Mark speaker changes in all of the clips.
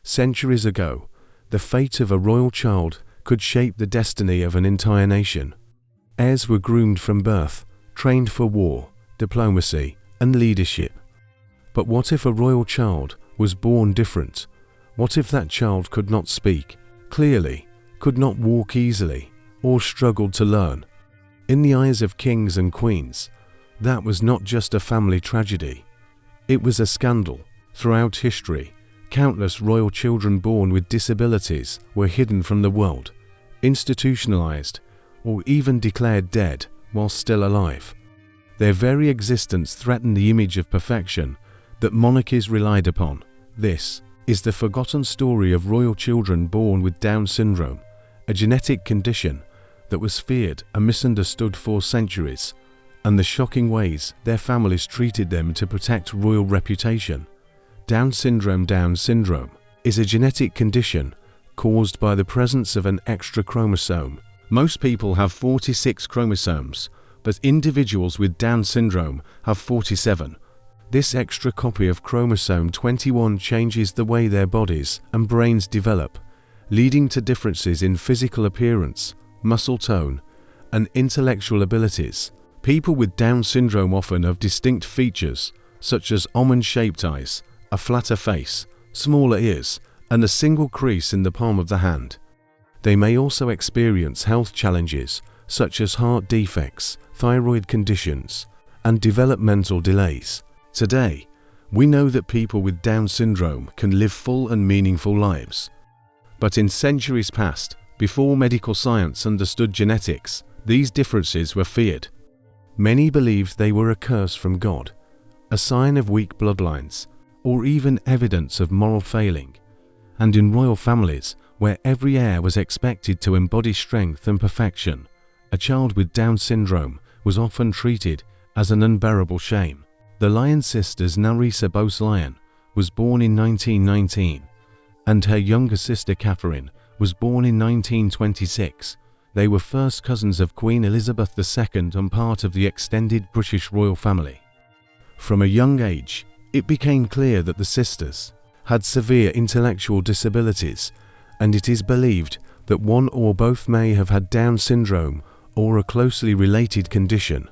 Speaker 1: Centuries ago, the fate of a royal child could shape the destiny of an entire nation. Heirs were groomed from birth, trained for war, diplomacy, and leadership. But what if a royal child was born different? What if that child could not speak clearly, could not walk easily, or struggled to learn? In the eyes of kings and queens, that was not just a family tragedy. It was a scandal. Throughout history, countless royal children born with disabilities were hidden from the world, institutionalized, or even declared dead while still alive. Their very existence threatened the image of perfection that monarchies relied upon. This is the forgotten story of royal children born with Down syndrome, a genetic condition that was feared and misunderstood for centuries, and the shocking ways their families treated them to protect royal reputation. Down syndrome is a genetic condition caused by the presence of an extra chromosome. Most people have 46 chromosomes, but individuals with Down syndrome have 47. This extra copy of chromosome 21 changes the way their bodies and brains develop, leading to differences in physical appearance, muscle tone, and intellectual abilities. People with Down syndrome often have distinct features, such as almond-shaped eyes, a flatter face, smaller ears, and a single crease in the palm of the hand. They may also experience health challenges, such as heart defects, thyroid conditions, and developmental delays. Today, we know that people with Down syndrome can live full and meaningful lives. But in centuries past, before medical science understood genetics, these differences were feared. Many believed they were a curse from God, a sign of weak bloodlines, or even evidence of moral failing. And in royal families, where every heir was expected to embody strength and perfection, a child with Down syndrome was often treated as an unbearable shame. The Lyon sisters Narissa Bose-Lyon was born in 1919, and her younger sister Catherine was born in 1926. They were first cousins of Queen Elizabeth II and part of the extended British royal family. From a young age, it became clear that the sisters had severe intellectual disabilities, and it is believed that one or both may have had Down syndrome or a closely related condition.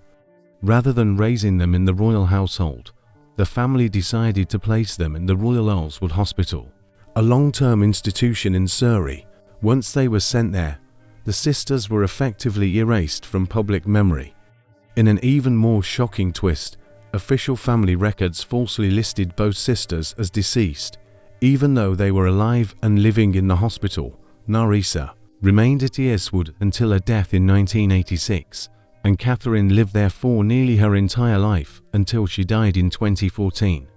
Speaker 1: Rather than raising them in the royal household, the family decided to place them in the Royal Earlswood Hospital, a long-term institution in Surrey. Once they were sent there, the sisters were effectively erased from public memory. In an even more shocking twist, official family records falsely listed both sisters as deceased, even though they were alive and living in the hospital. Narissa remained at Earswood until her death in 1986, and Catherine lived there for nearly her entire life until she died in 2014.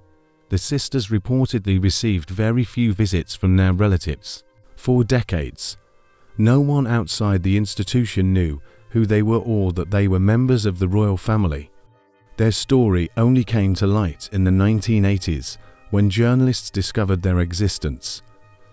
Speaker 1: The sisters reportedly received very few visits from their relatives. For decades, no one outside the institution knew who they were or that they were members of the royal family. Their story only came to light in the 1980s when journalists discovered their existence,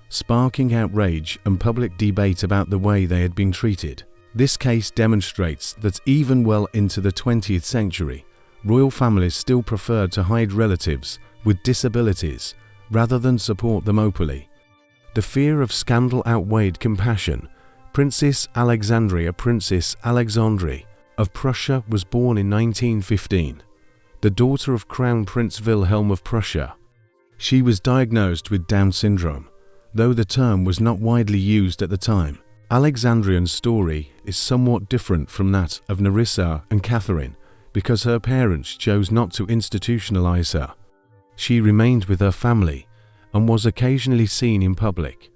Speaker 1: sparking outrage and public debate about the way they had been treated. This case demonstrates that even well into the 20th century, royal families still preferred to hide relatives with disabilities rather than support them openly. The fear of scandal outweighed compassion. Princess Alexandria of Prussia was born in 1915, the daughter of Crown Prince Wilhelm of Prussia. She was diagnosed with Down syndrome, though the term was not widely used at the time. Alexandria's story is somewhat different from that of Narissa and Catherine because her parents chose not to institutionalize her. She remained with her family and was occasionally seen in public.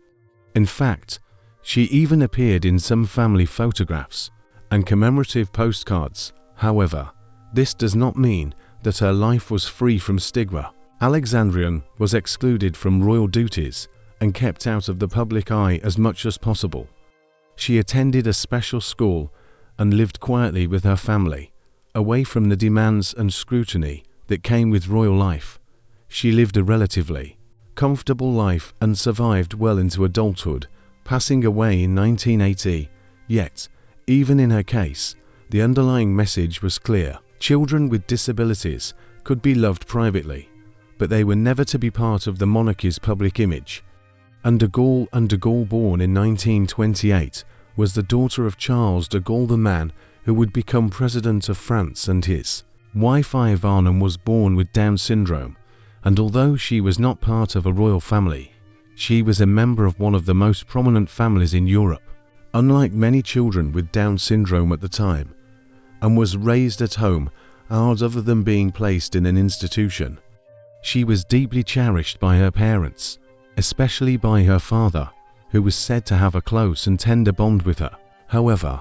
Speaker 1: In fact, she even appeared in some family photographs and commemorative postcards. However, this does not mean that her life was free from stigma. Alexandria was excluded from royal duties and kept out of the public eye as much as possible. She attended a special school and lived quietly with her family, away from the demands and scrutiny that came with royal life. She lived a relatively comfortable life and survived well into adulthood, passing away in 1980. Yet, even in her case, the underlying message was clear. Children with disabilities could be loved privately, but they were never to be part of the monarchy's public image. De Gaul, born in 1928, was the daughter of Charles de Gaulle, the man who would become president of France, and his wife Ivana was born with Down syndrome, and although she was not part of a royal family, she was a member of one of the most prominent families in Europe, unlike many children with Down syndrome at the time, and was raised at home other than being placed in an institution. She was deeply cherished by her parents, especially by her father, who was said to have a close and tender bond with her, however,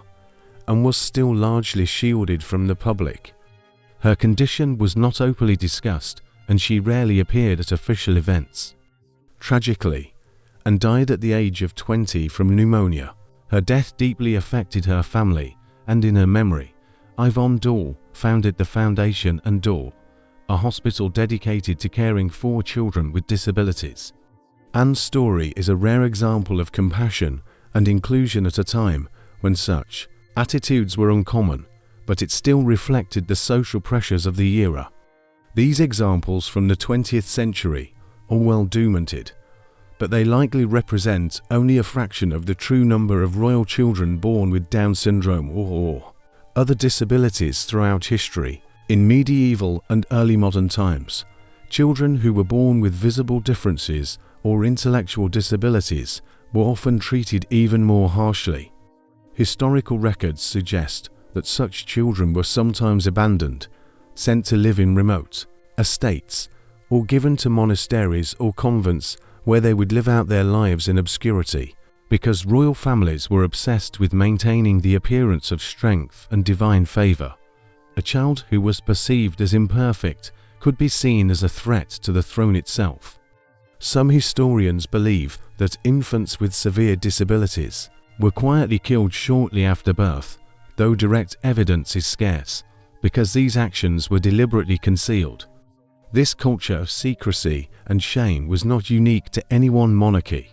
Speaker 1: and was still largely shielded from the public. Her condition was not openly discussed, and she rarely appeared at official events. Tragically, and died at the age of 20 from pneumonia. Her death deeply affected her family, and in her memory, Yvonne Daul founded the Foundation untold, a hospital dedicated to caring for children with disabilities. Anne's story is a rare example of compassion and inclusion at a time when such attitudes were uncommon, but it still reflected the social pressures of the era. These examples from the 20th century are well documented, but they likely represent only a fraction of the true number of royal children born with Down syndrome or other disabilities throughout history. In medieval and early modern times, children who were born with visible differences or intellectual disabilities were often treated even more harshly. Historical records suggest that such children were sometimes abandoned, sent to live in remote estates, or given to monasteries or convents where they would live out their lives in obscurity, because royal families were obsessed with maintaining the appearance of strength and divine favor. A child who was perceived as imperfect could be seen as a threat to the throne itself. Some historians believe that infants with severe disabilities were quietly killed shortly after birth, though direct evidence is scarce, because these actions were deliberately concealed. This culture of secrecy and shame was not unique to any one monarchy.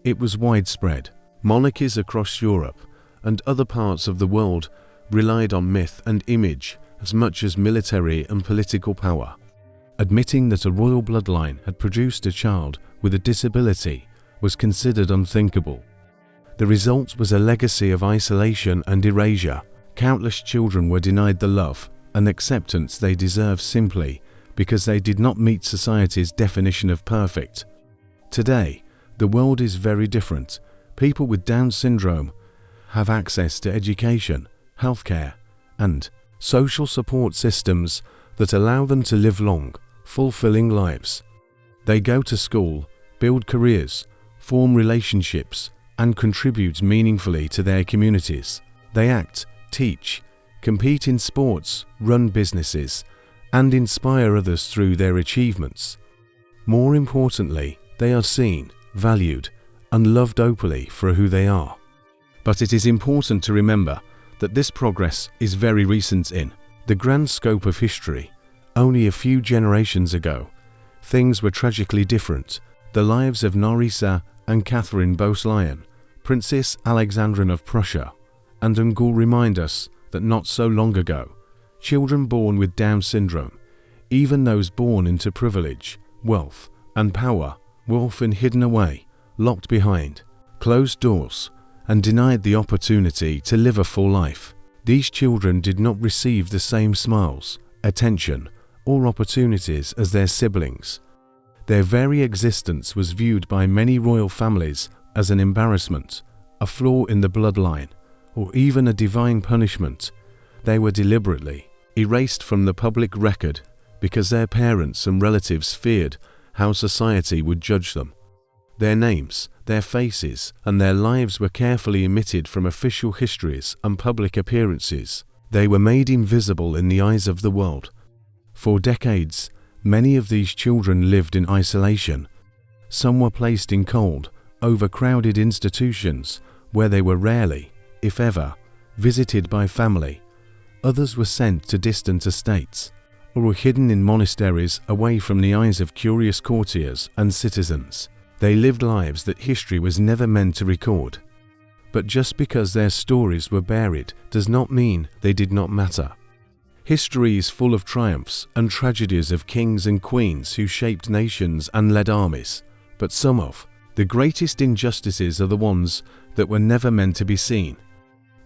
Speaker 1: It was widespread. Monarchies across Europe and other parts of the world relied on myth and image as much as military and political power. Admitting that a royal bloodline had produced a child with a disability was considered unthinkable. The result was a legacy of isolation and erasure. Countless children were denied the love and acceptance they deserved simply because they did not meet society's definition of perfect. Today, the world is very different. People with Down syndrome have access to education, healthcare, and social support systems that allow them to live long, fulfilling lives. They go to school, build careers, form relationships, and contribute meaningfully to their communities. They act, teach, compete in sports, run businesses, and inspire others through their achievements. More importantly, they are seen, valued, and loved openly for who they are. But it is important to remember that this progress is very recent in the grand scope of history. Only a few generations ago, things were tragically different. The lives of Narissa and Catherine Boslian, Princess Alexandria of Prussia, and Gaul remind us that not so long ago, children born with Down syndrome, even those born into privilege, wealth, and power, were often hidden away, locked behind closed doors, and denied the opportunity to live a full life. These children did not receive the same smiles, attention, or opportunities as their siblings. Their very existence was viewed by many royal families as an embarrassment, a flaw in the bloodline, or even a divine punishment. They were deliberately erased from the public record because their parents and relatives feared how society would judge them. Their names, their faces, and their lives were carefully omitted from official histories and public appearances. They were made invisible in the eyes of the world. For decades, many of these children lived in isolation. Some were placed in cold, overcrowded institutions where they were rarely, if ever, visited by family. Others were sent to distant estates, or were hidden in monasteries away from the eyes of curious courtiers and citizens. They lived lives that history was never meant to record. But just because their stories were buried does not mean they did not matter. History is full of triumphs and tragedies of kings and queens who shaped nations and led armies, but some of The greatest injustices are the ones that were never meant to be seen.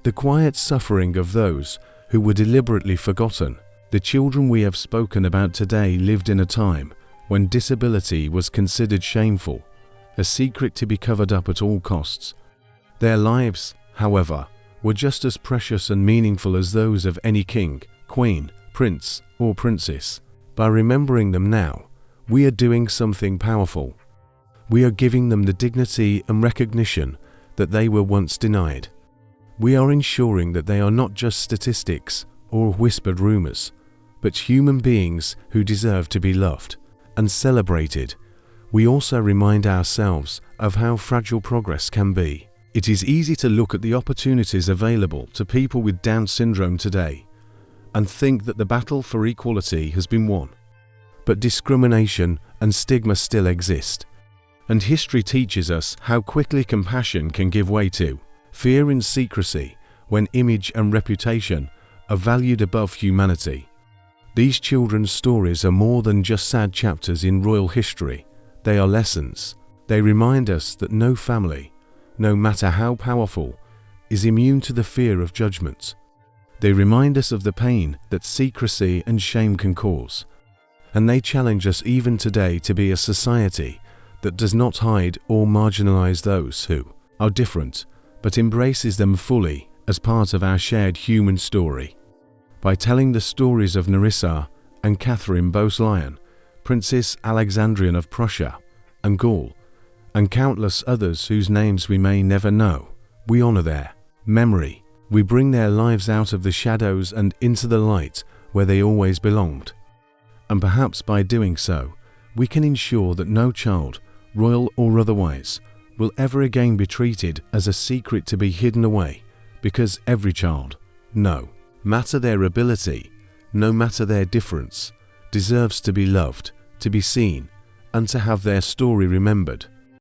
Speaker 1: The quiet suffering of those who were deliberately forgotten. The children we have spoken about today lived in a time when disability was considered shameful, a secret to be covered up at all costs. Their lives, however, were just as precious and meaningful as those of any king, queen, prince, or princess. By remembering them now, we are doing something powerful. We are giving them the dignity and recognition that they were once denied. We are ensuring that they are not just statistics or whispered rumors, but human beings who deserve to be loved and celebrated. We also remind ourselves of how fragile progress can be. It is easy to look at the opportunities available to people with Down syndrome today and think that the battle for equality has been won. But discrimination and stigma still exist, and history teaches us how quickly compassion can give way to fear and secrecy when image and reputation are valued above humanity. These children's stories are more than just sad chapters in royal history. They are lessons. They remind us that no family, no matter how powerful, is immune to the fear of judgment. They remind us of the pain that secrecy and shame can cause. And they challenge us even today to be a society that does not hide or marginalize those who are different, but embraces them fully as part of our shared human story. By telling the stories of Nerissa and Catherine Beausoleil, Princess Alexandrian of Prussia and Gaul, and countless others whose names we may never know, we honor their memory. We bring their lives out of the shadows and into the light where they always belonged. And perhaps by doing so, we can ensure that no child, royal or otherwise, will ever again be treated as a secret to be hidden away, because every child, no matter their ability, no matter their difference, deserves to be loved, to be seen, and to have their story remembered.